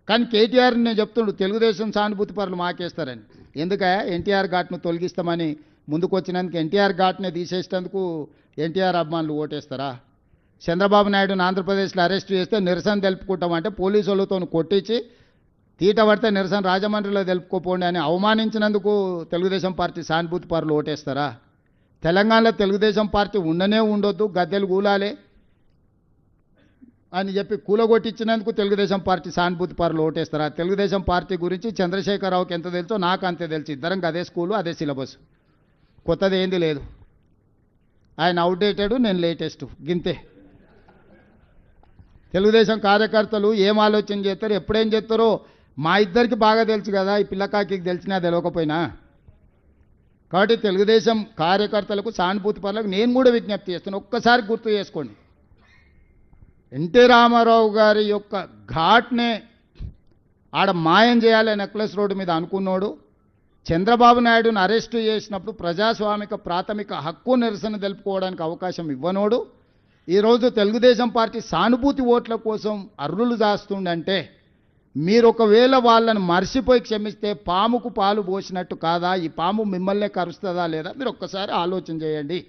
కానీ కేటీఆర్ నేను చెప్తుండు తెలుగుదేశం సానుభూతి పరులు మాకేస్తారని. ఎందుక ఎన్టీఆర్ ఘాట్ను తొలగిస్తామని ముందుకు వచ్చినందుకు ఎన్టీఆర్ ఘాట్నే తీసేసేందుకు ఎన్టీఆర్ అభిమానులు ఓటేస్తారా? చంద్రబాబు నాయుడుని ఆంధ్రప్రదేశ్లో అరెస్ట్ చేస్తే నిరసన తెలుపుకుంటామంటే పోలీసు వాళ్ళతో కొట్టించి తీట పడితే నిరసన రాజమండ్రిలో తెలుపుకోపోండి అని అవమానించినందుకు తెలుగుదేశం పార్టీ సానుభూతి పరులు ఓటేస్తారా? తెలంగాణలో తెలుగుదేశం పార్టీ ఉండనే ఉండొద్దు, గద్దెలు కూలాలే అని చెప్పి కూలగొట్టించినందుకు తెలుగుదేశం పార్టీ సానుభూతి పరులు ఓటేస్తారా? తెలుగుదేశం పార్టీ గురించి చంద్రశేఖరరావుకి ఎంత తెలుసో నాకు అంతే తెలుసు. ఇద్దరం అదే స్కూలు, అదే సిలబస్, కొత్తది ఏంది లేదు. ఆయన అవుట్డేటెడ్, నేను లేటెస్ట్, గింతే. తెలుగుదేశం కార్యకర్తలు ఏం ఆలోచన చేస్తారు, ఎప్పుడేం చేస్తారో మా ఇద్దరికి బాగా తెలుసు కదా, ఈ పిల్లకాకి తెలిసినా తెలియకపోయినా. కాబట్టి తెలుగుదేశం కార్యకర్తలకు సానుభూతి పరులకు నేను కూడా విజ్ఞప్తి చేస్తాను, ఒక్కసారి గుర్తు చేసుకోండి. ఎన్టీ రామారావు గారి యొక్క ఘాట్నే ఆడ మాయం చేయాలి నెక్లెస్ రోడ్డు మీద అనుకున్నాడు. చంద్రబాబు నాయుడుని అరెస్టు చేసినప్పుడు ప్రజాస్వామిక ప్రాథమిక హక్కు నిరసన తెలుపుకోవడానికి అవకాశం ఇవ్వనోడు ఈరోజు తెలుగుదేశం పార్టీ సానుభూతి ఓట్ల కోసం అర్రులు చేస్తుండంటే మీరు ఒకవేళ వాళ్ళని మర్చిపోయి క్షమిస్తే పాముకు పాలు పోసినట్టు కాదా? ఈ పాము మిమ్మల్నే కరుస్తుందా లేదా? మీరు ఒక్కసారి ఆలోచన చేయండి.